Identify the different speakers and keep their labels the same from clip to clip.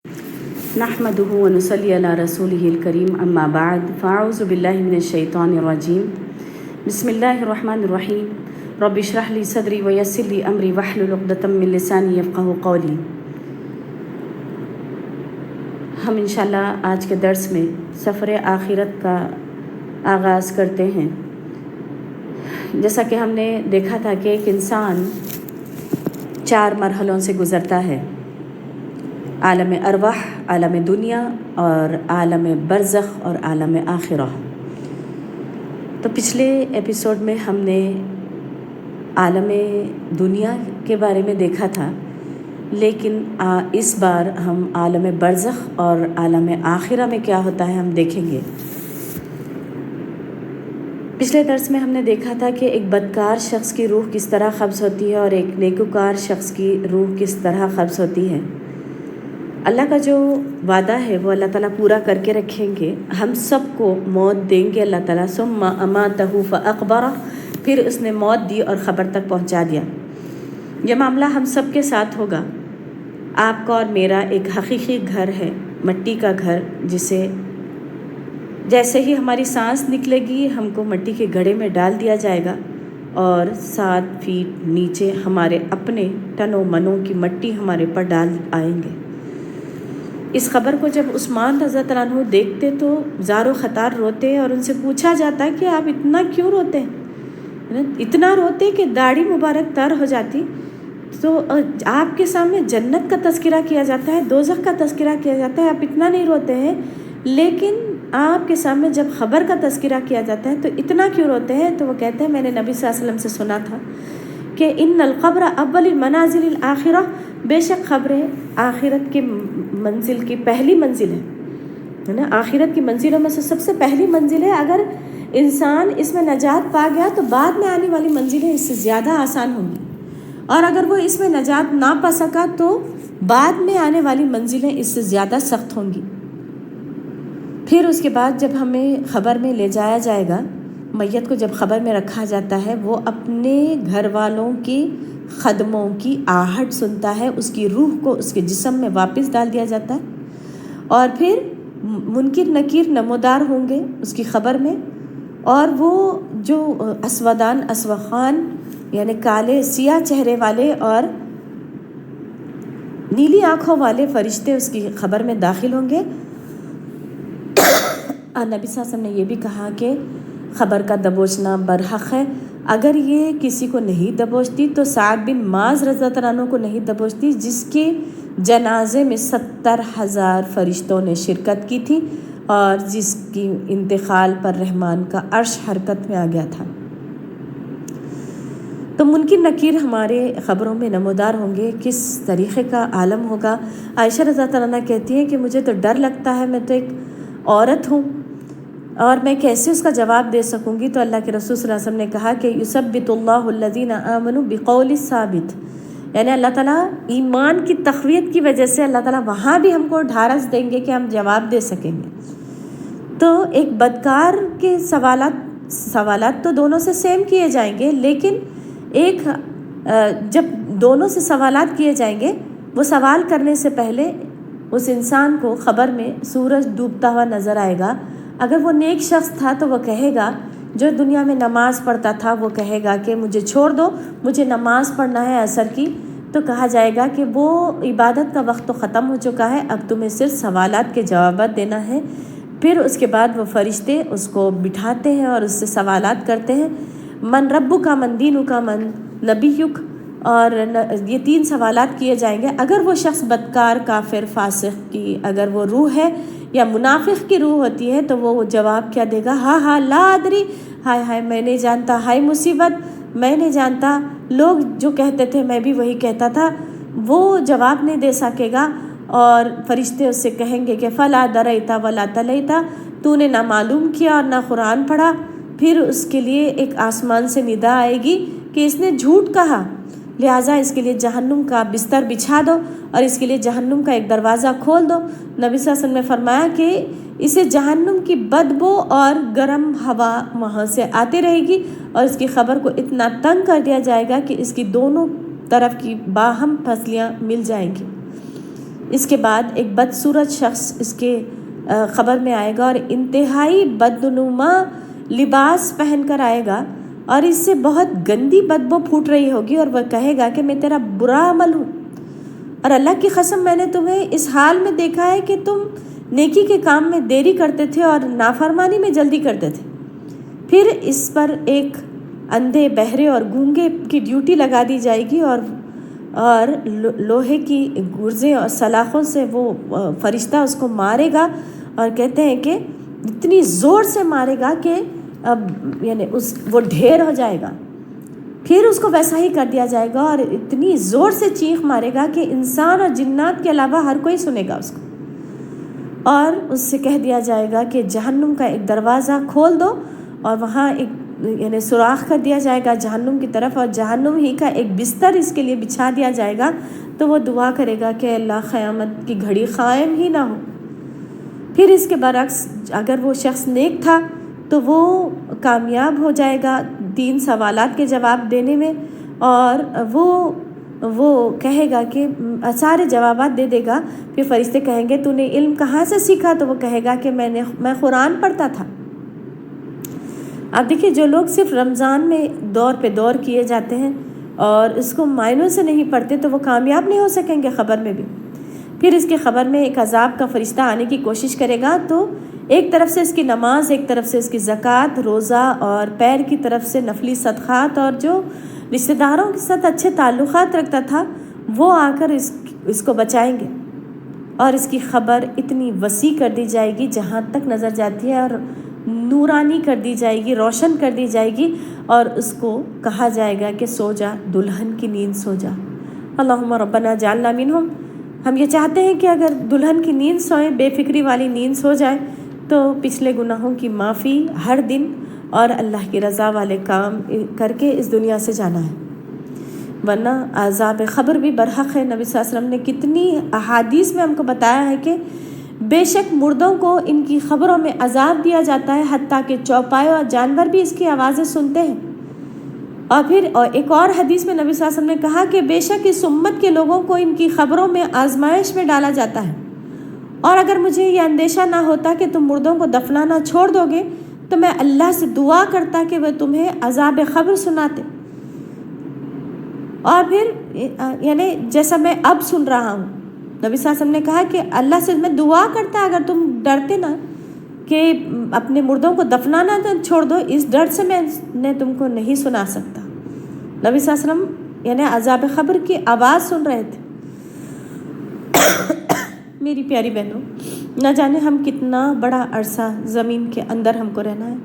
Speaker 1: نحمده ونصلي على رسوله الكريم اما بعد فاعوذ بالله من الشیطان الرجیم بسم اللہ الرحمن الرحیم رب اشرح لي صدری ویسر لي امری واحلل عقدۃ من لسانی یفقهوا قولی۔ ہم انشاءاللہ آج کے درس میں سفر آخرت کا آغاز کرتے ہیں۔ جیسا کہ ہم نے دیکھا تھا کہ ایک انسان 4 مرحلوں سے گزرتا ہے: عالم ارواح، عالم دنیا اور عالم برزخ اور عالم آخرہ۔ تو پچھلے ایپیسوڈ میں ہم نے عالم دنیا کے بارے میں دیکھا تھا، لیکن اس بار ہم عالم برزخ اور عالم آخرہ میں کیا ہوتا ہے ہم دیکھیں گے۔ پچھلے درس میں ہم نے دیکھا تھا کہ ایک بدکار شخص کی روح کس طرح قبض ہوتی ہے اور ایک نیکوکار شخص کی روح کس طرح قبض ہوتی ہے۔ اللہ کا جو وعدہ ہے وہ اللہ تعالیٰ پورا کر کے رکھیں گے۔ ہم سب کو موت دیں گے اللہ تعالیٰ، ثم اماتہ فاقبرہ، پھر اس نے موت دی اور قبر تک پہنچا دیا۔ یہ معاملہ ہم سب کے ساتھ ہوگا۔ آپ کا اور میرا ایک حقیقی گھر ہے، مٹی کا گھر، جسے جیسے ہی ہماری سانس نکلے گی ہم کو مٹی کے گھڑے میں ڈال دیا جائے گا اور 7 فیٹ نیچے ہمارے اپنے تنوں منوں کی مٹی ہمارے پر ڈال آئیں گے۔ اس خبر کو جب عثمان رضی اللہ عنہ دیکھتے تو زار و خطار روتے اور ان سے پوچھا جاتا کہ آپ اتنا کیوں روتے ہیں؟ اتنا روتے کہ داڑھی مبارک تر ہو جاتی۔ تو آپ کے سامنے جنت کا تذکرہ کیا جاتا ہے، دوزخ کا تذکرہ کیا جاتا ہے، آپ اتنا نہیں روتے ہیں، لیکن آپ کے سامنے جب خبر کا تذکرہ کیا جاتا ہے تو اتنا کیوں روتے ہیں؟ تو وہ کہتے ہیں میں نے نبی صلی اللہ علیہ وسلم سے سنا تھا کہ ان القبر اول المنازل الآخرہ، بے شک قبر آخرت کی منزل کی پہلی منزل ہے نا، آخرت کی منزلوں میں سے سب سے پہلی منزل ہے۔ اگر انسان اس میں نجات پا گیا تو بعد میں آنے والی منزلیں اس سے زیادہ آسان ہوں گی، اور اگر وہ اس میں نجات نہ پا سکا تو بعد میں آنے والی منزلیں اس سے زیادہ سخت ہوں گی۔ پھر اس کے بعد جب ہمیں خبر میں لے جایا جائے گا، میت کو جب خبر میں رکھا جاتا ہے، وہ اپنے گھر والوں کی خدموں کی آہٹ سنتا ہے، اس کی روح کو اس کے جسم میں واپس ڈال دیا جاتا ہے، اور پھر منکر نکیر نمودار ہوں گے اس کی خبر میں، اور وہ جو اسودان اسوخان یعنی کالے سیاہ چہرے والے اور نیلی آنکھوں والے فرشتے اس کی خبر میں داخل ہوں گے۔ اور نبی صلی اللہ علیہ وسلم نے یہ بھی کہا کہ خبر کا دبوچنا برحق ہے، اگر یہ کسی کو نہیں دبوچتی تو سعد بن معاذ رضی اللہ عنہ کو نہیں دبوچتی، جس کے جنازے میں 70,000 فرشتوں نے شرکت کی تھی اور جس کی انتقال پر رحمان کا عرش حرکت میں آ گیا تھا۔ تو منکر نکیر ہمارے خبروں میں نمودار ہوں گے۔ کس طریقے کا عالم ہوگا؟ عائشہ رضی اللہ عنہ کہتی ہیں کہ مجھے تو ڈر لگتا ہے، میں تو ایک عورت ہوں اور میں کیسے اس کا جواب دے سکوں گی؟ تو اللہ کے رسول صلی اللہ علیہ وسلم نے کہا کہ یثبت اللہ الذین آمنوا بقول الثابت، یعنی اللہ تعالیٰ ایمان کی تقویت کی وجہ سے اللہ تعالیٰ وہاں بھی ہم کو ڈھارس دیں گے کہ ہم جواب دے سکیں گے۔ تو ایک بدکار کے سوالات تو دونوں سے سیم کیے جائیں گے، لیکن ایک جب دونوں سے سوالات کیے جائیں گے، وہ سوال کرنے سے پہلے اس انسان کو خبر میں سورج ڈوبتا ہوا نظر آئے گا۔ اگر وہ نیک شخص تھا تو وہ کہے گا، جو دنیا میں نماز پڑھتا تھا وہ کہے گا کہ مجھے چھوڑ دو، مجھے نماز پڑھنا ہے عصر کی۔ تو کہا جائے گا کہ وہ عبادت کا وقت تو ختم ہو چکا ہے، اب تمہیں صرف سوالات کے جوابات دینا ہے۔ پھر اس کے بعد وہ فرشتے اس کو بٹھاتے ہیں اور اس سے سوالات کرتے ہیں، من ربک من دینک من نبیک، اور یہ 3 سوالات کیے جائیں گے۔ اگر وہ شخص بدکار، کافر، فاسق کی اگر وہ روح ہے یا منافق کی روح ہوتی ہے تو وہ جواب کیا دے گا؟ ہاں لا ادری، ہائے ہائے میں نہیں جانتا، ہائے مصیبت میں نہیں جانتا، لوگ جو کہتے تھے میں بھی وہی کہتا تھا، وہ جواب نہیں دے سکے گا۔ اور فرشتے اس سے کہیں گے کہ فلا دریتا ولا تلیتا، تو نے نہ معلوم کیا اور نہ قرآن پڑھا۔ پھر اس کے لیے ایک آسمان سے ندا آئے گی کہ اس نے جھوٹ کہا، لہٰذا اس کے لیے جہنم کا بستر بچھا دو اور اس کے لیے جہنم کا ایک دروازہ کھول دو۔ نبی صلی اللہ علیہ وسلم نے فرمایا کہ اسے جہنم کی بدبو اور گرم ہوا وہاں سے آتی رہے گی اور اس کی خبر کو اتنا تنگ کر دیا جائے گا کہ اس کی دونوں طرف کی باہم پھسلیاں مل جائیں گی۔ اس کے بعد ایک بدصورت شخص اس کے خبر میں آئے گا اور انتہائی بدنما لباس پہن کر آئے گا اور اس سے بہت گندی بدبو پھوٹ رہی ہوگی اور وہ کہے گا کہ میں تیرا برا عمل ہوں، اور اللہ کی قسم میں نے تمہیں اس حال میں دیکھا ہے کہ تم نیکی کے کام میں دیری کرتے تھے اور نافرمانی میں جلدی کرتے تھے۔ پھر اس پر ایک اندھے، بہرے اور گونگے کی ڈیوٹی لگا دی جائے گی اور لوہے کی گرزیں اور سلاخوں سے وہ فرشتہ اس کو مارے گا، اور کہتے ہیں کہ اتنی زور سے مارے گا کہ یعنی وہ ڈھیر ہو جائے گا۔ پھر اس کو ویسا ہی کر دیا جائے گا اور اتنی زور سے چیخ مارے گا کہ انسان اور جنات کے علاوہ ہر کوئی سنے گا اس کو، اور اس سے کہہ دیا جائے گا کہ جہنم کا ایک دروازہ کھول دو، اور وہاں ایک یعنی سوراخ کر دیا جائے گا جہنم کی طرف، اور جہنم ہی کا ایک بستر اس کے لیے بچھا دیا جائے گا۔ تو وہ دعا کرے گا کہ اللہ قیامت کی گھڑی قائم ہی نہ ہو۔ پھر اس کے برعکس اگر وہ شخص نیک تھا تو وہ کامیاب ہو جائے گا 3 سوالات کے جواب دینے میں، اور وہ کہے گا کہ سارے جوابات دے دے گا۔ پھر فرشتے کہیں گے تو نے علم کہاں سے سیکھا؟ تو وہ کہے گا کہ میں قرآن پڑھتا تھا۔ اب دیکھیے، جو لوگ صرف رمضان میں دور پہ دور کیے جاتے ہیں اور اس کو معنوں سے نہیں پڑھتے تو وہ کامیاب نہیں ہو سکیں گے خبر میں بھی۔ پھر اس کی خبر میں ایک عذاب کا فرشتہ آنے کی کوشش کرے گا، تو ایک طرف سے اس کی نماز، ایک طرف سے اس کی زکوٰۃ، روزہ، اور پیر کی طرف سے نفلی صدقات، اور جو رشتہ داروں کے ساتھ اچھے تعلقات رکھتا تھا وہ آ کر اس کو بچائیں گے، اور اس کی خبر اتنی وسیع کر دی جائے گی جہاں تک نظر جاتی ہے، اور نورانی کر دی جائے گی، روشن کر دی جائے گی، اور اس کو کہا جائے گا کہ سو جا، دلہن کی نیند سو جا۔ اللہم ربنا جعلنا منہم۔ ہم یہ چاہتے ہیں کہ اگر دلہن کی نیند سوئیں، بے فکری والی نیند سو جائے، تو پچھلے گناہوں کی معافی ہر دن اور اللہ کی رضا والے کام کر کے اس دنیا سے جانا ہے، ورنہ عذاب قبر بھی برحق ہے۔ نبی صلی اللہ علیہ وسلم نے کتنی احادیث میں ہم کو بتایا ہے کہ بے شک مردوں کو ان کی خبروں میں عذاب دیا جاتا ہے، حتیٰ کہ چوپائے اور جانور بھی اس کی آوازیں سنتے ہیں۔ اور پھر ایک اور حدیث میں نبی صلی اللہ علیہ وسلم نے کہا کہ بے شک اس امت کے لوگوں کو ان کی خبروں میں آزمائش میں ڈالا جاتا ہے، اور اگر مجھے یہ اندیشہ نہ ہوتا کہ تم مردوں کو دفنانا چھوڑ دو گے تو میں اللہ سے دعا کرتا کہ وہ تمہیں عذاب قبر سناتے۔ اور پھر یعنی جیسا میں اب سن رہا ہوں، نبی صلی اللہ علیہ وسلم نے کہا کہ اللہ سے میں دعا کرتا اگر تم ڈرتے نا کہ اپنے مردوں کو دفنانا چھوڑ دو، اس ڈر سے میں تم کو نہیں سنا سکتا۔ نبی صلی اللہ علیہ وسلم یعنی عذاب قبر کی آواز سن رہے تھے۔ میری پیاری بہنوں، نہ جانے ہم کتنا بڑا عرصہ زمین کے اندر ہم کو رہنا ہے،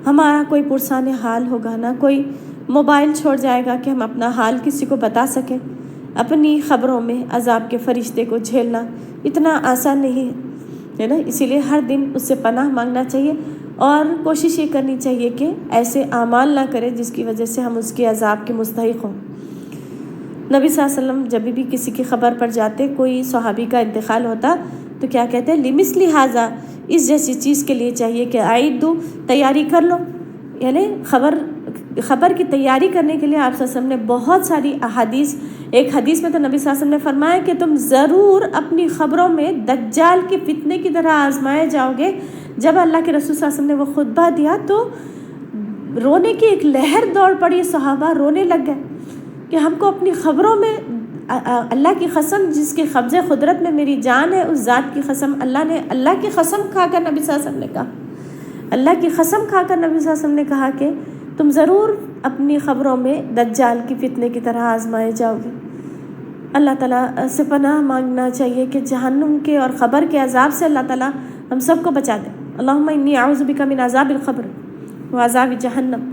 Speaker 1: ہمارا کوئی پرسان حال ہوگا، نہ کوئی موبائل چھوڑ جائے گا کہ ہم اپنا حال کسی کو بتا سکیں۔ اپنی خبروں میں عذاب کے فرشتے کو جھیلنا اتنا آسان نہیں ہے نا، اسی لیے ہر دن اس سے پناہ مانگنا چاہیے اور کوشش یہ کرنی چاہیے کہ ایسے اعمال نہ کریں جس کی وجہ سے ہم اس کے عذاب کے مستحق ہوں۔ نبی صلی اللہ علیہ وسلم جب بھی کسی کی خبر پر جاتے، کوئی صحابی کا انتقال ہوتا تو کیا کہتے ہیں؟ لمثل ھذا، اس جیسی چیز کے لیے چاہیے کہ اعدوا، تیاری کر لو، یعنی خبر کی تیاری کرنے کے لیے آپ صلی اللہ علیہ وسلم نے بہت ساری احادیث، ایک حدیث میں تو نبی صلی اللہ علیہ وسلم نے فرمایا کہ تم ضرور اپنی خبروں میں دجال کے فتنے کی طرح آزمائے جاؤ گے۔ جب اللہ کے رسول صلی اللہ علیہ وسلم نے وہ خطبہ دیا تو رونے کی ایک لہر دوڑ پڑی، صحابہ رونے لگ گئے کہ ہم کو اپنی خبروں میں اللہ کی قسم جس کے قبضے قدرت میں میری جان ہے، اس ذات کی قسم، اللہ کی قسم کھا کر نبی صلی اللہ علیہ وسلم نے کہا، اللہ کی قسم کھا کر نبی صلی اللہ علیہ وسلم نے کہا کہ تم ضرور اپنی خبروں میں دجال کی فتنے کی طرح آزمائے جاؤ گے۔ اللہ تعالیٰ سے پناہ مانگنا چاہیے کہ جہنم کے اور قبر کے عذاب سے اللہ تعالیٰ ہم سب کو بچا دے۔ اللہم انی اعوذ بک من عذاب القبر وعذاب جہنم۔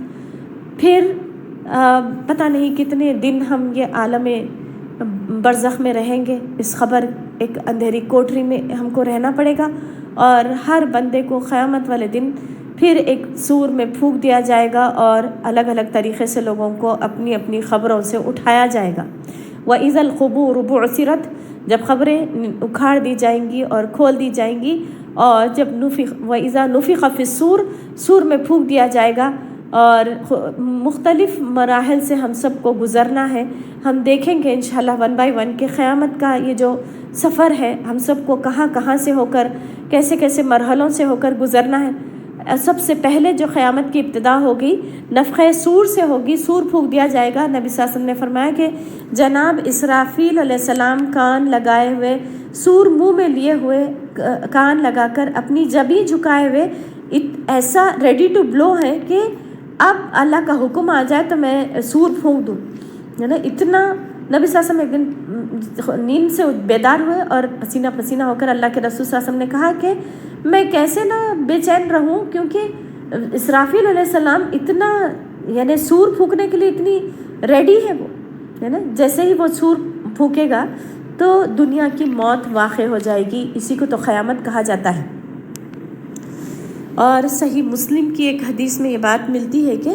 Speaker 1: پھر پتہ نہیں کتنے دن ہم یہ عالم برزخ میں رہیں گے، اس خبر ایک اندھیری کوٹری میں ہم کو رہنا پڑے گا، اور ہر بندے کو قیامت والے دن پھر ایک سور میں پھونک دیا جائے گا اور الگ الگ طریقے سے لوگوں کو اپنی اپنی خبروں سے اٹھایا جائے گا۔ وَإِذَا الْقُبُورُ بُعْثِرَتْ، جب خبریں اکھاڑ دی جائیں گی اور کھول دی جائیں گی، اور جب وَإِذَا نُفِخَ فِي الصُّورِ، سور میں پھونک دیا جائے گا، اور مختلف مراحل سے ہم سب کو گزرنا ہے. ہم دیکھیں گے انشاءاللہ ون بائی ون کہ قیامت کا یہ جو سفر ہے ہم سب کو کہاں کہاں سے ہو کر کیسے کیسے مرحلوں سے ہو کر گزرنا ہے. سب سے پہلے جو قیامت کی ابتدا ہوگی نفخہ سور سے ہوگی. سور پھونک دیا جائے گا. نبی صلی اللہ علیہ وسلم نے فرمایا کہ جناب اسرافیل علیہ السلام کان لگائے ہوئے, سور منہ میں لیے ہوئے, کان لگا کر اپنی جبیں جھکائے ہوئے ایسا ریڈی ٹو بلو ہے کہ اب اللہ کا حکم آ جائے تو میں سور پھونک دوں, ہے نا. اتنا نبی صلی اللہ علیہ وسلم ایک دن نیند سے بیدار ہوئے اور پسینہ پسینہ ہو کر اللہ کے رسول صلی اللہ علیہ وسلم نے کہا کہ میں کیسے نہ بے چین رہوں, کیونکہ اسرافیل علیہ السلام اتنا یعنی سور پھونکنے کے لیے اتنی ریڈی ہے وہ, ہے نا. جیسے ہی وہ سور پھونکے گا تو دنیا کی موت واقع ہو جائے گی. اسی کو تو قیامت کہا جاتا ہے. اور صحیح مسلم کی ایک حدیث میں یہ بات ملتی ہے کہ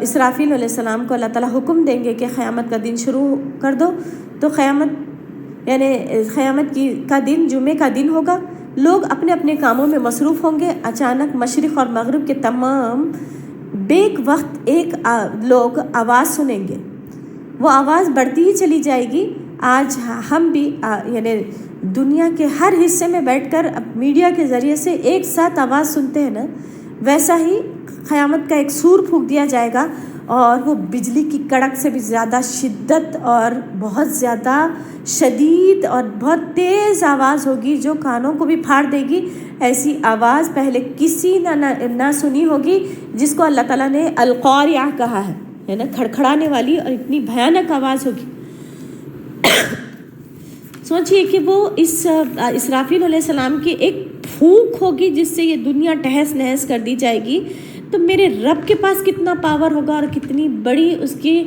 Speaker 1: اسرافیل علیہ السلام کو اللہ تعالیٰ حکم دیں گے کہ قیامت کا دن شروع کر دو, تو قیامت کا دن جمعے کا دن ہوگا. لوگ اپنے اپنے کاموں میں مصروف ہوں گے. اچانک مشرق اور مغرب کے تمام بیک وقت ایک لوگ آواز سنیں گے. وہ آواز بڑھتی ہی چلی جائے گی. آج ہم بھی یعنی دنیا کے ہر حصے میں بیٹھ کر میڈیا کے ذریعے سے ایک ساتھ آواز سنتے ہیں نا, ویسا ہی قیامت کا ایک سور پھونک دیا جائے گا اور وہ بجلی کی کڑک سے بھی زیادہ شدت اور بہت زیادہ شدید اور بہت تیز آواز ہوگی جو کانوں کو بھی پھاڑ دے گی. ایسی آواز پہلے کسی نہ سنی ہوگی, جس کو اللہ تعالیٰ نے القاریہ کہا ہے نا, کھڑکھڑانے والی, اور اتنی بھیانک آواز ہوگی. سوچئے کہ وہ اس اسرافیل علیہ السلام کی ایک پھونک ہوگی جس سے یہ دنیا تہس نہس کر دی جائے گی. تو میرے رب کے پاس کتنا پاور ہوگا اور کتنی بڑی اس کی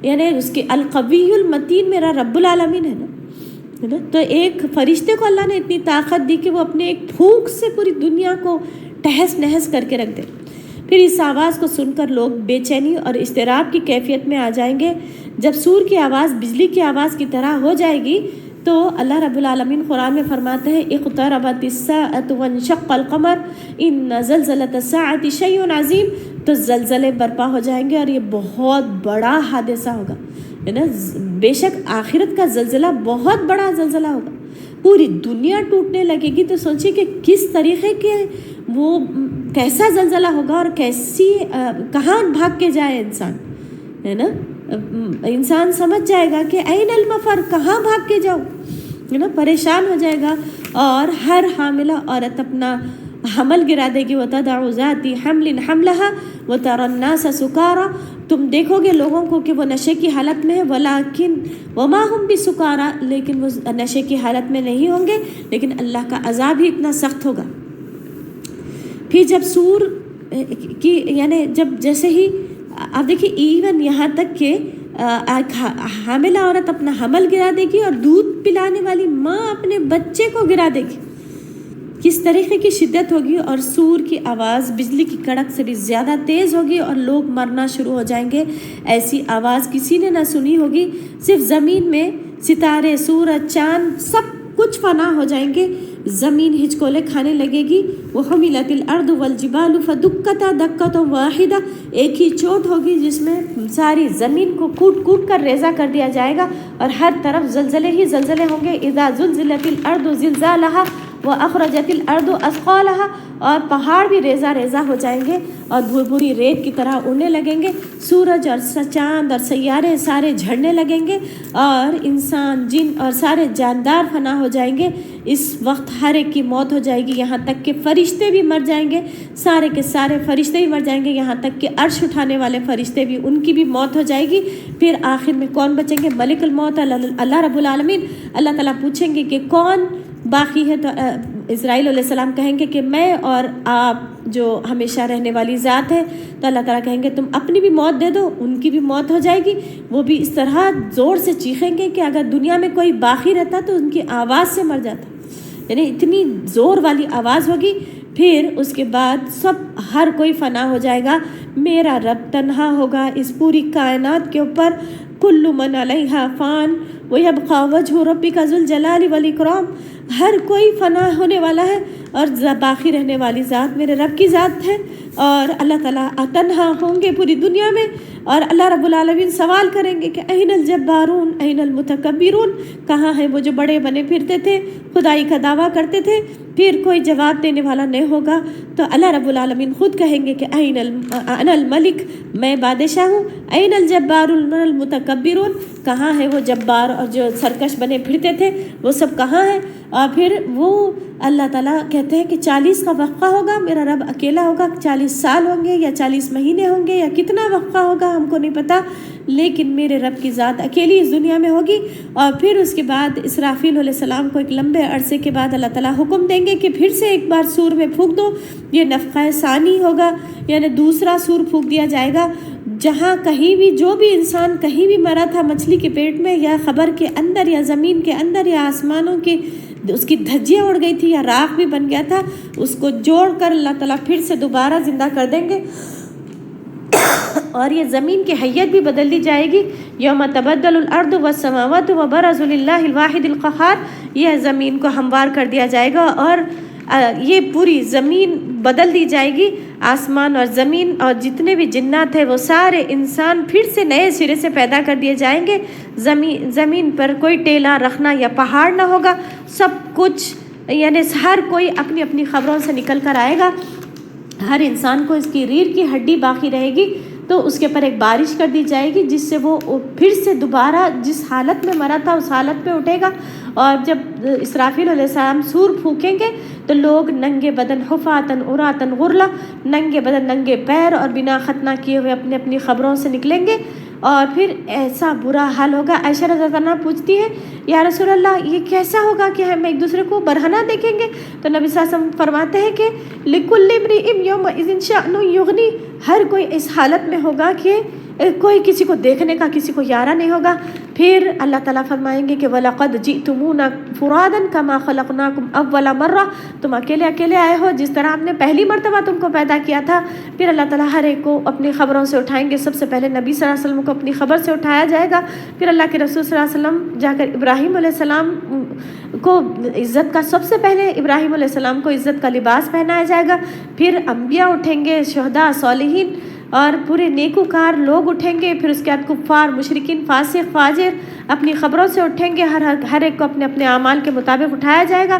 Speaker 1: یعنی اس کے القوی المتین میرا رب العالمین ہے نا. تو ایک فرشتے کو اللہ نے اتنی طاقت دی کہ وہ اپنے ایک پھونک سے پوری دنیا کو تہس نہس کر کے رکھ دے. پھر اس آواز کو سن کر لوگ بے چینی اور اضطراب کی کیفیت میں آ جائیں گے. جب سور کی آواز بجلی کی آواز کی طرح ہو جائے گی تو اللہ رب العالمین قرآن میں فرماتے ہیں اقتربت الساعة وانشق القمر ان زلزلۃ الساعة شیء عظیم. تو زلزلے برپا ہو جائیں گے اور یہ بہت بڑا حادثہ ہوگا, ہے نا. بے شک آخرت کا زلزلہ بہت بڑا زلزلہ ہوگا, پوری دنیا ٹوٹنے لگے گی. تو سوچیے کہ کس طریقے کے وہ کیسا زلزلہ ہوگا اور کیسی کہاں بھاگ کے جائے انسان, ہے نا. انسان سمجھ جائے گا کہ این المفر, کہاں بھاگ کے جاؤ, ہے نا. پریشان ہو جائے گا اور ہر حاملہ عورت اپنا حمل گرا دے گی. وتدع ذات حمل حملها وترى الناس سکارا. تم دیکھو گے لوگوں کو کہ وہ نشے کی حالت میں ہے, ولیکن وما هم بسکارا, لیکن وہ نشے کی حالت میں نہیں ہوں گے, لیکن اللہ کا عذاب ہی اتنا سخت ہوگا. پھر جب سور کی یعنی جب جیسے ہی آپ دیکھیے ایون یہاں تک کہ حاملہ عورت اپنا حمل گرا دے گی اور دودھ پلانے والی ماں اپنے بچے کو گرا دے گی. کس طریقے کی شدت ہوگی, اور سور کی آواز بجلی کی کڑک سے بھی زیادہ تیز ہوگی اور لوگ مرنا شروع ہو جائیں گے. ایسی آواز کسی نے نہ سنی ہوگی. صرف زمین میں ستارے, سورج, چاند سب کچھ فنا ہو جائیں گے. زمین ہچکولے کھانے لگے گی. وحملت الارض والجبال فدکتا دکتا واحدہ. ایک ہی چوٹ ہوگی جس میں ساری زمین کو کوٹ کوٹ کر ریزہ کر دیا جائے گا اور ہر طرف زلزلے ہی زلزلے ہوں گے. اذا زلزلت الارض زلزالها واخرجت الارض اثقالها. اور پہاڑ بھی ریزہ ریزہ ہو جائیں گے اور بھوری ریت کی طرح اڑنے لگیں گے. سورج اور چاند اور سیارے سارے جھڑنے لگیں گے اور انسان, جن اور سارے جاندار فنا ہو جائیں گے. اس وقت ہر ایک کی موت ہو جائے گی, یہاں تک کہ فرشتے بھی مر جائیں گے. سارے کے سارے فرشتے بھی مر جائیں گے, یہاں تک کہ عرش اٹھانے والے فرشتے بھی, ان کی بھی موت ہو جائے گی. پھر آخر میں کون بچیں گے؟ ملک الموت اللہ رب العالمین. اللہ تعالیٰ پوچھیں گے کہ کون باقی ہے؟ تو اسرائیل علیہ السلام کہیں گے کہ میں اور آپ جو ہمیشہ رہنے والی ذات ہے. تو اللہ تعالیٰ کہیں گے تم اپنی بھی موت دے دو, ان کی بھی موت ہو جائے گی. وہ بھی اس طرح زور سے چیخیں گے کہ اگر دنیا میں کوئی باقی رہتا تو ان کی آواز سے مر جاتا, یعنی اتنی زور والی آواز ہوگی. پھر اس کے بعد سب ہر کوئی فنا ہو جائے گا. میرا رب تنہا ہوگا اس پوری کائنات کے اوپر. کل من علیہا فان ویبقى وجہ ربک ذو الجلال والاکرام. ہر کوئی فنا ہونے والا ہے اور باقی رہنے والی ذات میرے رب کی ذات ہے. اور اللہ تعالیٰ تنہا ہوں گے پوری دنیا میں، اور اللہ رب العالمین سوال کریں گے کہ این الجبارون این المتکبرون، کہاں ہیں وہ جو بڑے بنے پھرتے تھے، خدائی کا دعویٰ کرتے تھے؟ پھر کوئی جواب دینے والا نہیں ہوگا، تو اللہ رب العالمین خود کہیں گے کہ انا الملک، میں بادشاہ ہوں، این الجبارون المتکبرون، کہاں ہے وہ جبار اور جو سرکش بنے پھرتے تھے، وہ سب کہاں ہیں؟ اور پھر وہ اللہ تعالیٰ کہتے ہیں کہ 40 کا وقفہ ہوگا، میرا رب اکیلا ہوگا، 40 سال ہوں گے یا 40 مہینے ہوں گے یا کتنا وقفہ ہوگا ہم کو نہیں پتہ، لیکن میرے رب کی ذات اکیلی اس دنیا میں ہوگی۔ اور پھر اس کے بعد اسرافیل علیہ السلام کو ایک لمبے عرصے کے بعد اللہ تعالیٰ حکم دیں گے کہ پھر سے ایک بار سور میں پھونک دو، یہ نفخہ ثانی ہوگا، یعنی دوسرا سور پھونک دیا جائے گا، جہاں کہیں بھی جو بھی انسان کہیں بھی مرا تھا مچھلی کے پیٹ میں یا قبر کے اندر یا زمین کے اندر یا آسمانوں کے اس کی دھجیاں اڑ گئی تھی یا راکھ بھی بن گیا تھا، اس کو جوڑ کر اللہ تعالیٰ پھر سے دوبارہ زندہ کر دیں گے، اور یہ زمین کی حیت بھی بدل دی جائے گی۔ یوم تبدل الارض والسماوات وبرزوا للہ الواحد القہار، یہ زمین کو ہموار کر دیا جائے گا اور یہ پوری زمین بدل دی جائے گی، آسمان اور زمین اور جتنے بھی جنات ہیں وہ سارے انسان پھر سے نئے سرے سے پیدا کر دیے جائیں گے۔ زمین پر کوئی ٹیلا رکھنا یا پہاڑ نہ ہوگا، سب کچھ یعنی ہر کوئی اپنی اپنی خبروں سے نکل کر آئے گا، ہر انسان کو اس کی ریڑھ کی ہڈی باقی رہے گی، تو اس کے اوپر ایک بارش کر دی جائے گی جس سے وہ پھر سے دوبارہ جس حالت میں مرا تھا اس حالت میں اٹھے گا۔ اور جب اسرافیل علیہ السلام سور پھونکیں گے تو لوگ ننگے بدن حفاتن عراتن غرلا، ننگے بدن ننگے پیر اور بنا ختنہ کیے ہوئے اپنی اپنی خبروں سے نکلیں گے، اور پھر ایسا برا حال ہوگا۔ عائشہ رضی اللہ عنہا پوچھتی ہے یا رسول اللہ یہ کیسا ہوگا کہ ہم ایک دوسرے کو برہنہ دیکھیں گے؟ تو نبی صلی اللہ علیہ وسلم فرماتے ہیں کہ لِكُلِّ امْرِئٍ يَوْمَئِذٍ شَأْنٌ يُغْنِي، ہر کوئی اس حالت میں ہوگا کہ کوئی کسی کو دیکھنے کا کسی کو یارہ نہیں ہوگا۔ پھر اللہ تعالیٰ فرمائیں گے کہ وَلَقَدْ جِئْتُمُونَا فُرَادًا كَمَا خَلَقْنَاكُمْ أَوَّلَ مَرَّةٍ، تم اکیلے اکیلے آئے ہو جس طرح ہم نے پہلی مرتبہ تم کو پیدا کیا تھا۔ پھر اللہ تعالیٰ ہر ایک کو اپنی خبروں سے اٹھائیں گے، سب سے پہلے نبی صلی اللہ علیہ وسلم کو اپنی خبر سے اٹھایا جائے گا، پھر اللہ کے رسول صلی اللہ علیہ وسلم جا کر ابراہیم علیہ السلام کو عزت کا سب سے پہلے ابراہیم علیہ السلام کو عزت کا لباس پہنایا جائے گا، پھر انبیاء اٹھیں گے، شہداء، صالحین اور پورے نیکوکار لوگ اٹھیں گے، پھر اس کے بعد کفار، مشرکین، فاسق، فاجر اپنی خبروں سے اٹھیں گے، ہر ایک کو اپنے اپنے اعمال کے مطابق اٹھایا جائے گا۔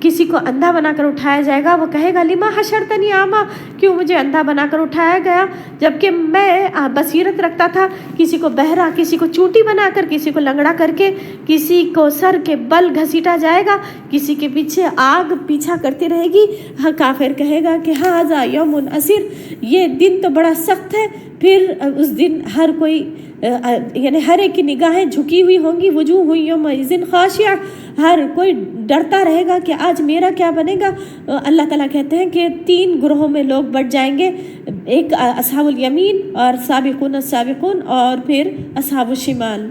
Speaker 1: کسی کو اندھا بنا کر اٹھایا جائے گا، وہ کہے گا لما حشرتنی اعمیٰ، کیوں مجھے اندھا بنا کر اٹھایا گیا جبکہ میں بصیرت رکھتا تھا۔ کسی کو بہرا، کسی کو چونٹی بنا کر، کسی کو لنگڑا کر کے، کسی کو سر کے بل گھسیٹا جائے گا، کسی کے پیچھے آگ پیچھا کرتی رہے گی۔ کافر کہے گا کہ ھذا یوم عسیر، یہ دن تو بڑا سخت ہے۔ پھر اس دن ہر کوئی یعنی ہر ایک کی نگاہیں جھکی ہوئی ہوں گی، وجوہ یومئذ خاشعہ، ہر کوئی ڈرتا رہے گا کہ آج میرا کیا بنے گا۔ اللہ تعالیٰ کہتے ہیں کہ 3 گروہوں میں لوگ بٹ جائیں گے، ایک اصحاب الیمین اور سابقون السابقون اور پھر اصحاب الشمال۔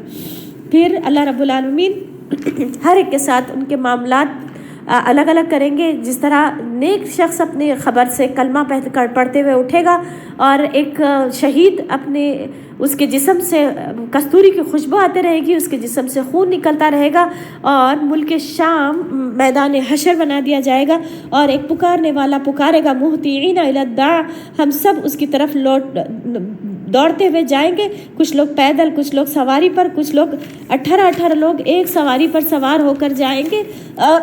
Speaker 1: پھر اللہ رب العالمین ہر ایک کے ساتھ ان کے معاملات الگ الگ کریں گے، جس طرح نیک شخص اپنے خبر سے کلمہ پڑھتے ہوئے اٹھے گا، اور ایک شہید اپنے اس کے جسم سے کستوری کی خوشبو آتے رہے گی، اس کے جسم سے خون نکلتا رہے گا، اور ملک شام میدان حشر بنا دیا جائے گا، اور ایک پکارنے والا پکارے گا مہطعین الی الداع، ہم سب اس کی طرف دوڑتے ہوئے جائیں گے، کچھ لوگ پیدل، کچھ لوگ سواری پر، کچھ لوگ 18 لوگ ایک سواری پر سوار ہو کر جائیں گے، اور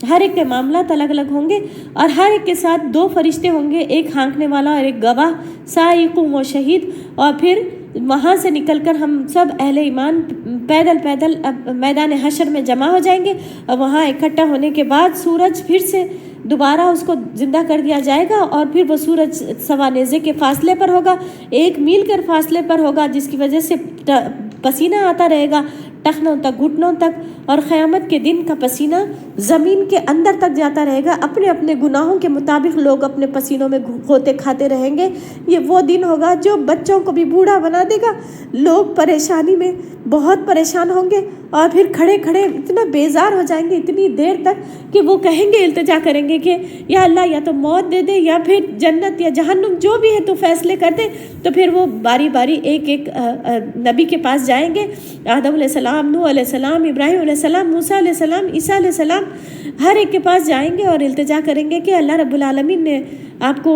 Speaker 1: ہر ایک کے معاملات الگ الگ ہوں گے، اور ہر ایک کے ساتھ 2 فرشتے ہوں گے، ایک ہانکنے والا اور ایک گواہ، سائق و شہید۔ اور پھر وہاں سے نکل کر ہم سب اہل ایمان پیدل میدان حشر میں جمع ہو جائیں گے، اور وہاں اکٹھا ہونے کے بعد سورج پھر سے دوبارہ اس کو زندہ کر دیا جائے گا، اور پھر وہ سورج سوا نیزے کے فاصلے پر ہوگا، 1 میل کے فاصلے پر ہوگا، جس کی وجہ سے پسینہ آتا رہے گا ٹخنوں تک، گھٹنوں تک، اور قیامت کے دن کا پسینہ زمین کے اندر تک جاتا رہے گا۔ اپنے اپنے گناہوں کے مطابق لوگ اپنے پسینوں میں غوطے کھاتے رہیں گے۔ یہ وہ دن ہوگا جو بچوں کو بھی بوڑھا بنا دے گا، لوگ پریشانی میں بہت پریشان ہوں گے، اور پھر کھڑے کھڑے اتنا بیزار ہو جائیں گے اتنی دیر تک کہ وہ کہیں گے، التجا کریں گے کہ یا اللہ یا تو موت دے دے یا پھر جنت یا جہنم جو بھی ہے تو فیصلے کر دے. تو پھر وہ باری باری ایک ایک نبی کے پاس جائیں گے، آدم علیہ السلام، نوح علیہ السلام، ابراہیم علیہ السلام، موسیٰ علیہ السلام، عیسیٰ علیہ السلام، ہر ایک کے پاس جائیں گے اور التجا کریں گے کہ اللہ رب العالمین نے آپ کو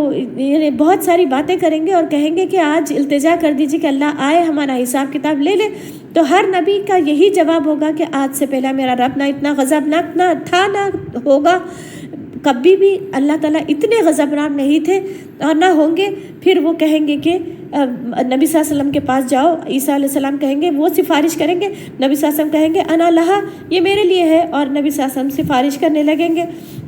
Speaker 1: بہت ساری باتیں کریں گے اور کہیں گے کہ آج التجا کر دیجیے کہ اللہ آئے ہمارا حساب کتاب لے لے. تو ہر نبی کا یہی جواب ہوگا کہ آج سے پہلے میرا رب نہ اتنا غضبناک نہ تھا نہ ہوگا، کبھی بھی اللہ تعالیٰ اتنے غضبناک نہیں تھے اور نہ ہوں گے. پھر وہ کہیں گے کہ نبی صلی اللہ علیہ وسلم کے پاس جاؤ، عیسیٰ علیہ السلام کہیں گے، وہ سفارش کریں گے، نبی صلی اللہ علیہ وسلم کہیں گے انا لہا، یہ میرے لیے ہے، اور نبی صلی اللہ علیہ وسلم سفارش کرنے لگیں گے.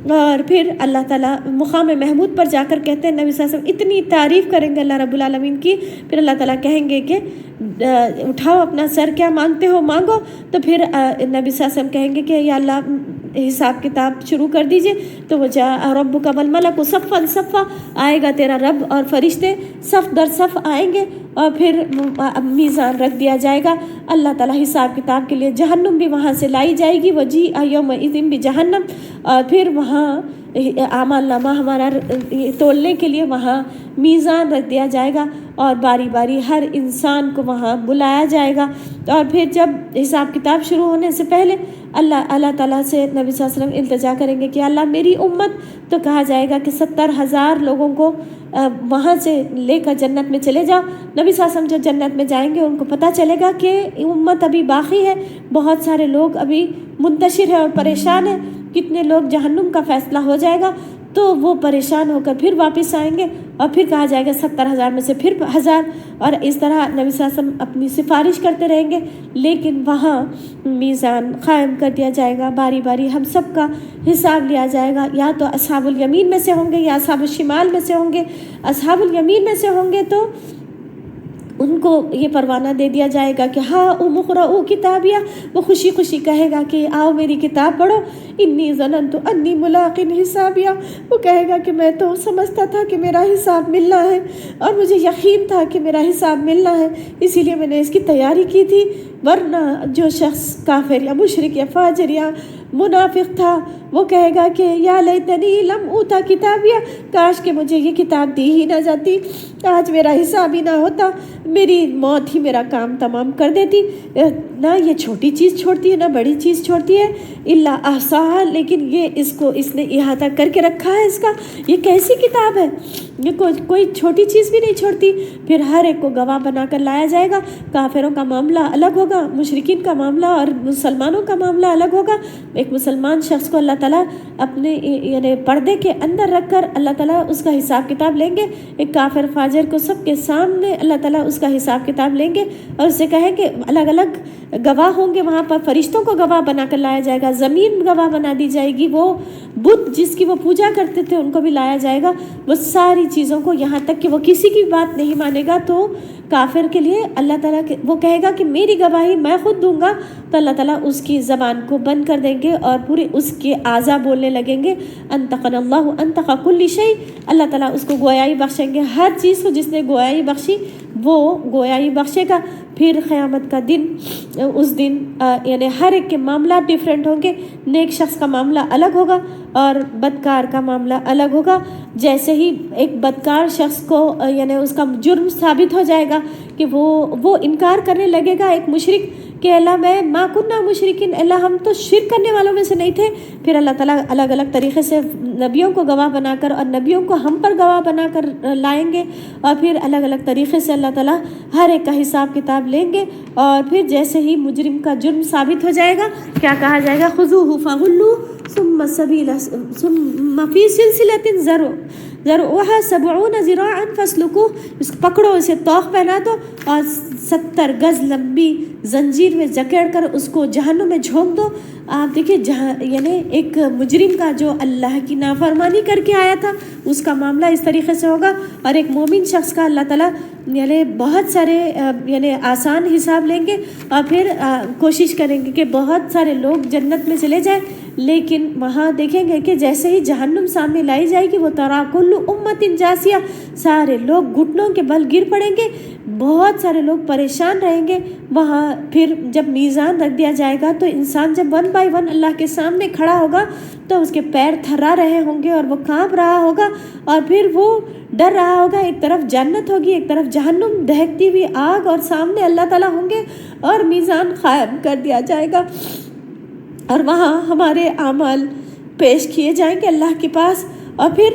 Speaker 1: اور پھر اللہ تعالیٰ مقام محمود پر جا کر کہتے ہیں، نبی صلی اللہ علیہ وسلم اتنی تعریف کریں گے اللہ رب العالمین کی، پھر اللہ تعالیٰ کہیں گے کہ اٹھاؤ اپنا سر، کیا مانگتے ہو مانگو. تو پھر نبی صلی اللہ علیہ وسلم کہیں گے کہ یا اللہ حساب کتاب شروع کر دیجئے. تو وہ ربک والملک صفا صفا، آئے گا تیرا رب اور فرشتے صف در صف آئیں گے اور پھر میزان رکھ دیا جائے گا. اللہ تعالیٰ حساب کتاب کے لیے جہنم بھی وہاں سے لائی جائے گی، وجیء یومئذ بجہنم، اور پھر وہاں اعمال نامہ ہمارا تولنے کے لیے وہاں میزان رکھ دیا جائے گا اور باری باری ہر انسان کو وہاں بلایا جائے گا. اور پھر جب حساب کتاب شروع ہونے سے پہلے اللہ تعالیٰ سے نبی صلی اللہ علیہ وسلم التجا کریں گے کہ اللہ میری امت، تو کہا جائے گا کہ 70,000 لوگوں کو وہاں سے لے کر جنت میں چلے جاؤ. نبی صلی اللہ علیہ وسلم جو جنت میں جائیں گے ان کو پتہ چلے گا کہ امت ابھی باقی ہے، بہت سارے لوگ ابھی منتشر ہیں اور پریشان ہیں، کتنے لوگ جہنم کا فیصلہ ہو جائے گا. تو وہ پریشان ہو کر پھر واپس آئیں گے اور پھر کہا جائے گا 70,000 میں سے پھر 1,000، اور اس طرح نبی صلی اللہ علیہ وسلم اپنی سفارش کرتے رہیں گے. لیکن وہاں میزان قائم کر دیا جائے گا، باری باری ہم سب کا حساب لیا جائے گا. یا تو اصحاب الیمین میں سے ہوں گے یا اصحاب الشمال میں سے ہوں گے. اصحاب الیمین میں سے ہوں گے تو ان کو یہ پروانہ دے دیا جائے گا کہ ہاں اقرؤوا کتابیہ، وہ خوشی خوشی کہے گا کہ آؤ میری کتاب پڑھو. انی ظننت انی ملاق حسابیہ، وہ کہے گا کہ میں تو سمجھتا تھا کہ میرا حساب ملنا ہے اور مجھے یقین تھا کہ میرا حساب ملنا ہے، اسی لیے میں نے اس کی تیاری کی تھی. ورنہ جو شخص کافر یا مشرک یا فاجر یا منافق تھا وہ کہے گا کہ یا لیتنی لم اوتا کتابیہ، کاش کہ مجھے یہ کتاب دی ہی نہ جاتی، آج میرا حساب ہی نہ ہوتا، میری موت ہی میرا کام تمام کر دیتی. نہ یہ چھوٹی چیز چھوڑتی ہے نہ بڑی چیز چھوڑتی ہے، الا احصاها، لیکن یہ اس نے احاطہ کر کے رکھا ہے. اس کا یہ کیسی کتاب ہے، یہ کوئی چھوٹی چیز بھی نہیں چھوڑتی. پھر ہر ایک کو گواہ بنا کر لایا جائے گا. کافروں کا معاملہ الگ ہوگا، مشرکین کا معاملہ اور مسلمانوں کا معاملہ الگ ہوگا. ایک مسلمان شخص کو اللہ تعالیٰ اپنے یعنی پردے کے اندر رکھ کر اللہ تعالیٰ اس کا حساب کتاب لیں گے. ایک کافر فاجر کو سب کے سامنے اللہ تعالیٰ اس کا حساب کتاب لیں گے اور اسے کہیں کہ الگ الگ گواہ ہوں گے. وہاں پر فرشتوں کو گواہ بنا کر لایا جائے گا، زمین گواہ بنا دی جائے گی، وہ بت جس کی وہ پوجا کرتے تھے ان کو بھی لایا جائے گا. وہ ساری چیزوں کو، یہاں تک کہ وہ کسی کی بات نہیں مانے گا تو کافر کے لیے اللہ تعالیٰ وہ کہے گا کہ میری گواہی میں خود دوں گا، تو اللہ تعالیٰ اس کی زبان کو بند کر دیں گے اور پورے اس کے اعضاء بولنے لگیں گے. انطقنا اللہ انطق کل شیء، اللہ تعالیٰ اس کو گویائی بخشیں گے. ہر چیز کو جس نے گویائی بخشی وہ گویائی بخشے گا. پھر قیامت کا دن، اس دن یعنی ہر ایک کے معاملات ڈیفرنٹ ہوں گے. نیک شخص کا معاملہ الگ ہوگا اور بدکار کا معاملہ الگ ہوگا. جیسے ہی ایک بدکار شخص کو یعنی اس کا جرم ثابت ہو جائے گا کہ وہ انکار کرنے لگے گا، ایک مشرک، کہ اللہ میں ما کننا مشرکین، اللہ ہم تو شرک کرنے والوں میں سے نہیں تھے. پھر اللہ تعالیٰ الگ الگ طریقے سے نبیوں کو گواہ بنا کر اور نبیوں کو ہم پر گواہ بنا کر لائیں گے اور پھر الگ الگ طریقے سے اللہ تعالیٰ ہر ایک کا حساب کتاب لیں گے. اور پھر جیسے ہی مجرم کا جرم ثابت ہو جائے گا کیا کہا جائے گا؟ خذوہ فغلوہ ثم السبیل ثم فی سلسلۃ ذرعها 70 ذراعا فاسلکوہ، اس کو پکڑو، اسے طوق پہنا دو اور 70 گز لمبی زنجیر میں جکڑ کر اس کو جہنم میں جھونک دو. آپ دیکھیں یعنی ایک مجرم کا جو اللہ کی نافرمانی کر کے آیا تھا اس کا معاملہ اس طریقے سے ہوگا، اور ایک مومن شخص کا اللہ تعالیٰ یعنی بہت سارے یعنی آسان حساب لیں گے اور پھر کوشش کریں گے کہ بہت سارے لوگ جنت میں چلے جائیں. لیکن وہاں دیکھیں گے کہ جیسے ہی جہنم سامنے لائی جائے گی وہ ترا کل امت جاسیہ، سارے لوگ گھٹنوں کے بل گر پڑیں گے، بہت سارے لوگ پریشان رہیں گے وہاں۔ پھر جب میزان رکھ دیا جائے گا تو انسان جب 1 بائی 1 اللہ کے سامنے کھڑا ہوگا تو اس کے پیر تھرا رہے ہوں گے اور وہ کانپ رہا ہوگا، اور پھر وہ ڈر رہا ہوگا۔ ایک طرف جنت ہوگی، ایک طرف جہنم، دہکتی ہوئی آگ، اور سامنے اللہ تعالیٰ ہوں گے اور میزان قائم کر دیا جائے گا، اور وہاں ہمارے اعمال پیش کیے جائیں گے اللہ کے پاس۔ اور پھر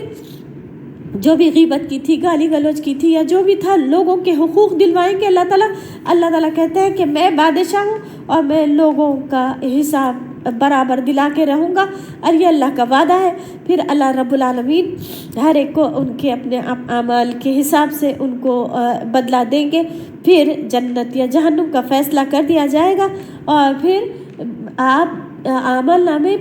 Speaker 1: جو بھی غیبت کی تھی، گالی گلوچ کی تھی، یا جو بھی تھا، لوگوں کے حقوق دلوائیں گے اللہ تعالیٰ۔ اللہ تعالیٰ کہتے ہیں کہ میں بادشاہ ہوں اور میں لوگوں کا حساب برابر دلا کے رہوں گا، اور یہ اللہ کا وعدہ ہے۔ پھر اللہ رب العالمین ہر ایک کو ان کے اپنے اعمال کے حساب سے ان کو بدلہ دیں گے۔ پھر جنت یا جہنم کا فیصلہ کر دیا جائے گا، اور پھر آپ اعمال نامے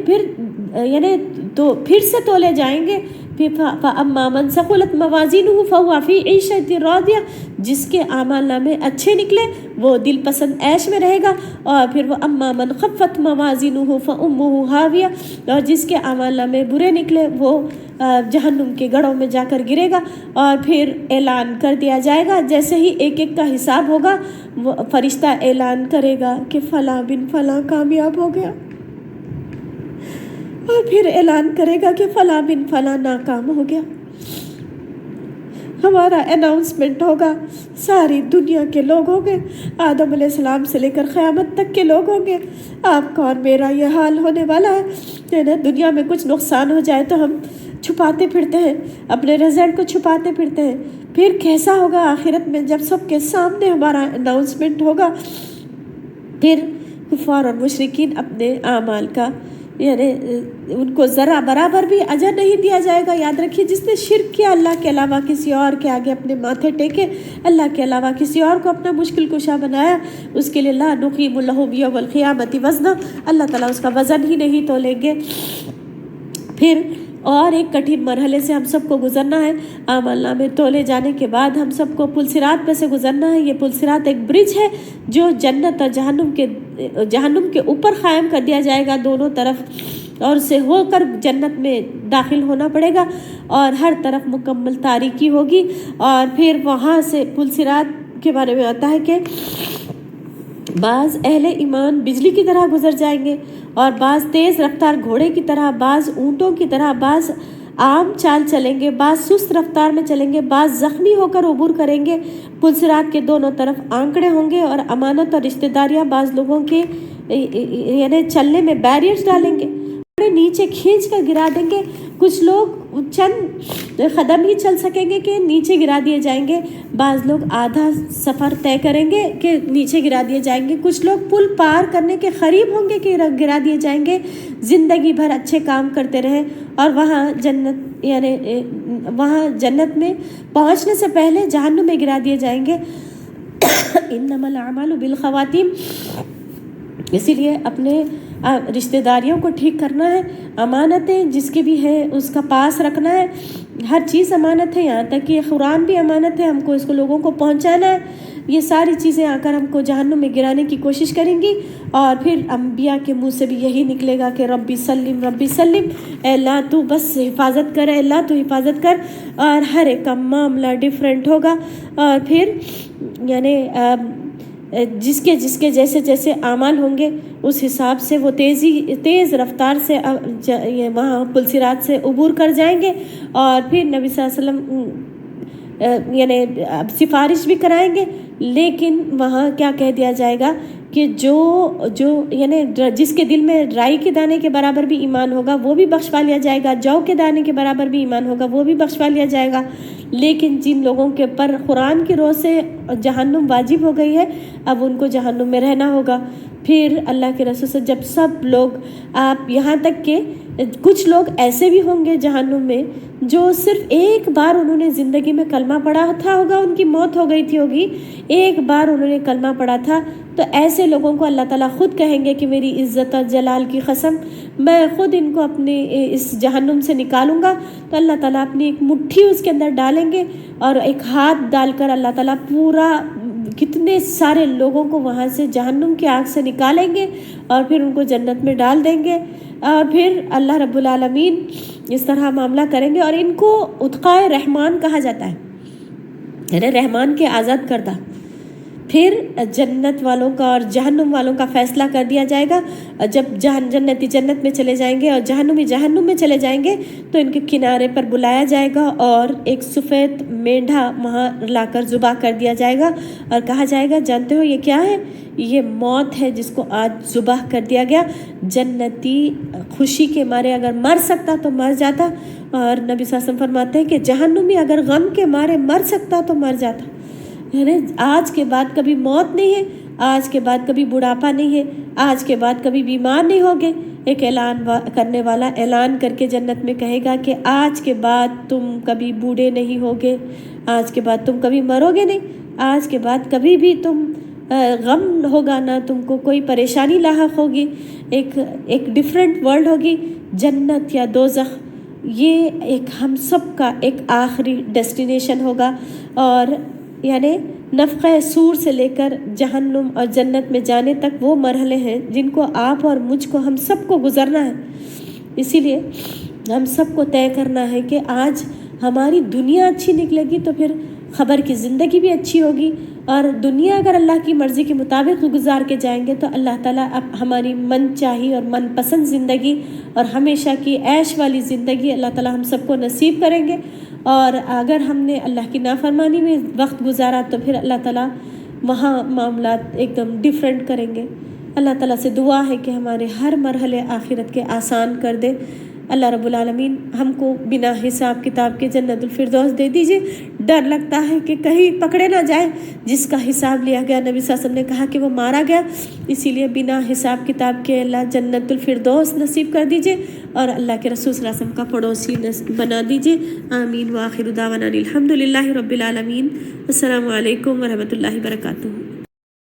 Speaker 1: تو پھر سے تولے جائیں گے۔ فَأَمَّا مَنْ ثَقُلَتْ مَوَازِينُهُ فَهُوَ فِي عِيشَةٍ رَاضِيَةٍ، جس کے اعمال نامے اچھے نکلے وہ دل پسند عیش میں رہے گا۔ اور پھر وہ اما من خفت موازینہ فامہ ہاویہ، اور جس کے اعمال نامے برے نکلے وہ جہنم کے گڑھوں میں جا کر گرے گا۔ اور پھر اعلان کر دیا جائے گا، جیسے ہی ایک ایک کا حساب ہوگا وہ فرشتہ اعلان کرے گا کہ فلاں بن فلاں کامیاب ہو گیا، اور پھر اعلان کرے گا کہ فلاں بن فلاں ناکام ہو گیا۔ ہمارا اناؤنسمنٹ ہوگا، ساری دنیا کے لوگ ہوں گے، آدم علیہ السلام سے لے کر قیامت تک کے لوگ ہوں گے۔ آپ کا اور میرا یہ حال ہونے والا ہے۔ دنیا میں کچھ نقصان ہو جائے تو ہم چھپاتے پھرتے ہیں، اپنے رزلٹ کو چھپاتے پھرتے ہیں۔ پھر کیسا ہوگا آخرت میں جب سب کے سامنے ہمارا اناؤنسمنٹ ہوگا؟ پھر کفار اور مشرکین اپنے اعمال کا ان کو ذرا برابر بھی اجر نہیں دیا جائے گا۔ یاد رکھیے، جس نے شرک کیا، اللہ کے علاوہ کسی اور کے آگے اپنے ماتھے ٹیکے، اللہ کے علاوہ کسی اور کو اپنا مشکل کشا بنایا، اس کے لیے لا نقیم لہ بیوم القیامۃ وزنا، اللہ تعالیٰ اس کا وزن ہی نہیں تولیں گے۔ پھر اور ایک کٹھن مرحلے سے ہم سب کو گزرنا ہے۔ اعمال نامے تولے جانے کے بعد ہم سب کو پل صراط میں سے گزرنا ہے۔ یہ پل صراط ایک برج ہے جو جنت اور جہنم کے اوپر قائم کر دیا جائے گا دونوں طرف، اور اسے ہو کر جنت میں داخل ہونا پڑے گا، اور ہر طرف مکمل تاریکی ہوگی۔ اور پھر وہاں سے پل صراط کے بارے میں آتا ہے کہ بعض اہل ایمان بجلی کی طرح گزر جائیں گے، اور بعض تیز رفتار گھوڑے کی طرح، بعض اونٹوں کی طرح، بعض عام چال چلیں گے، بعض سست رفتار میں چلیں گے، بعض زخمی ہو کر عبور کریں گے۔ پل صراط کے دونوں طرف آنکڑے ہوں گے، اور امانت اور رشتہ داریاں بعض لوگوں کے چلنے میں بیریئرز ڈالیں گے، نیچے کھینچ کر گرا دیں گے۔ کچھ لوگ چند قدم ہی چل سکیں گے کہ نیچے گرا دیے جائیں گے، بعض لوگ آدھا سفر طے کریں گے کہ نیچے گرا دیے جائیں گے، کچھ لوگ پل پار کرنے کے قریب ہوں گے کہ گرا دیے جائیں گے۔ زندگی بھر اچھے کام کرتے رہیں، اور وہاں جنت میں پہنچنے سے پہلے جہنم میں گرا دیے جائیں گے۔ انما الاعمال بالخواتیم، اسی لیے اپنے رشتہ داریوں کو ٹھیک کرنا ہے، امانتیں جس کی بھی ہے اس کا پاس رکھنا ہے، ہر چیز امانت ہے، یہاں تک کہ قرآن بھی امانت ہے، ہم کو اس کو لوگوں کو پہنچانا ہے۔ یہ ساری چیزیں آ کر ہم کو جہنم میں گرانے کی کوشش کریں گی، اور پھر انبیاء کے منہ سے بھی یہی نکلے گا کہ ربی سلم ربی سلم، اے اللہ تو بس حفاظت کر، اے اللہ تو حفاظت کر۔ اور ہر ایک کا معاملہ ڈیفرنٹ ہوگا، اور پھر جس کے جیسے اعمال ہوں گے اس حساب سے وہ تیز رفتار سے وہاں پل صراط سے عبور کر جائیں گے، اور پھر نبی صلی اللہ علیہ وسلم سفارش بھی کرائیں گے۔ لیکن وہاں کیا کہہ دیا جائے گا کہ جو جس کے دل میں رائی کے دانے کے برابر بھی ایمان ہوگا وہ بھی بخشوا لیا جائے گا، جو کے دانے کے برابر بھی ایمان ہوگا وہ بھی بخشوا لیا جائے گا۔ لیکن جن لوگوں کے پر قرآن کی روح سے جہنم واجب ہو گئی ہے، اب ان کو جہنم میں رہنا ہوگا۔ پھر اللہ کے رسول سے جب سب لوگ، آپ یہاں تک کہ کچھ لوگ ایسے بھی ہوں گے جہنم میں جو صرف ایک بار انہوں نے زندگی میں کلمہ پڑھا تھا ہوگا، ان کی موت ہو گئی تھی ہوگی، ایک بار انہوں نے کلمہ پڑھا تھا، تو ایسے لوگوں کو اللہ تعالیٰ خود کہیں گے کہ میری عزت اور جلال کی قسم، میں خود ان کو اپنے اس جہنم سے نکالوں گا۔ تو اللہ تعالیٰ اپنی ایک مٹھی اس کے اندر ڈالیں گے، اور ایک ہاتھ ڈال کر اللہ تعالیٰ پورا کتنے سارے لوگوں کو وہاں سے جہنم کی آگ سے نکالیں گے اور پھر ان کو جنت میں ڈال دیں گے، اور پھر اللہ رب العالمین اس طرح معاملہ کریں گے، اور ان کو اتقائے رحمان کہا جاتا ہے، یعنی رحمان کے آزاد کردہ۔ پھر جنت والوں کا اور جہنم والوں کا فیصلہ کر دیا جائے گا۔ جب جنتی جنت میں چلے جائیں گے اور جہنمی جہنم میں چلے جائیں گے تو ان کے کنارے پر بلایا جائے گا اور ایک سفید مینڈھا وہاں لا کر ذبح کر دیا جائے گا اور کہا جائے گا جانتے ہو یہ کیا ہے؟ یہ موت ہے جس کو آج ذبح کر دیا گیا۔ جنتی خوشی کے مارے اگر مر سکتا تو مر جاتا، اور نبی صلی اللہ علیہ وسلم فرماتے ہیں کہ جہنمی اگر غم کے مارے مر سکتا تو مر جاتا۔ یعنی آج کے بعد کبھی موت نہیں ہے، آج کے بعد کبھی بڑھاپا نہیں ہے، آج کے بعد کبھی بیمار نہیں ہوگے۔ ایک اعلان کرنے والا اعلان کر کے جنت میں کہے گا کہ آج کے بعد تم کبھی بوڑھے نہیں ہوگے، آج کے بعد تم کبھی مرو گے نہیں، آج کے بعد کبھی بھی تم غم ہوگا نہ، تم کو کوئی پریشانی لاحق ہوگی۔ ایک ڈیفرنٹ ورلڈ ہوگی۔ جنت یا دوزخ یہ ایک ہم سب کا ایک آخری ڈیسٹینیشن ہوگا، اور یعنی نفخہ صور سے لے کر جہنم اور جنت میں جانے تک وہ مرحلے ہیں جن کو آپ اور مجھ کو ہم سب کو گزرنا ہے۔ اسی لیے ہم سب کو طے کرنا ہے کہ آج ہماری دنیا اچھی نکلے گی تو پھر خبر کی زندگی بھی اچھی ہوگی، اور دنیا اگر اللہ کی مرضی کے مطابق گزار کے جائیں گے تو اللہ تعالیٰ اب ہماری من چاہی اور من پسند زندگی اور ہمیشہ کی عیش والی زندگی اللہ تعالیٰ ہم سب کو نصیب کریں گے۔ اور اگر ہم نے اللہ کی نافرمانی میں وقت گزارا تو پھر اللہ تعالیٰ وہاں معاملات ایک دم ڈیفرنٹ کریں گے۔ اللہ تعالیٰ سے دعا ہے کہ ہمارے ہر مرحلے آخرت کے آسان کر دے۔ اللہ رب العالمین ہم کو بنا حساب کتاب کے جنت الفردوس دے دیجیے۔ ڈر لگتا ہے کہ کہیں پکڑے نہ جائے، جس کا حساب لیا گیا نبی صلی اللہ علیہ وسلم نے کہا کہ وہ مارا گیا، اسی لیے بنا حساب کتاب کے اللہ جنت الفردوس نصیب کر دیجیے اور اللہ کے رسول صلی اللہ علیہ وسلم کا پڑوسی بنا دیجیے۔ آمین۔ وآخر دعوانا الحمد للہ رب العالمین۔ السلام علیکم ورحمۃ اللہ وبرکاتہ۔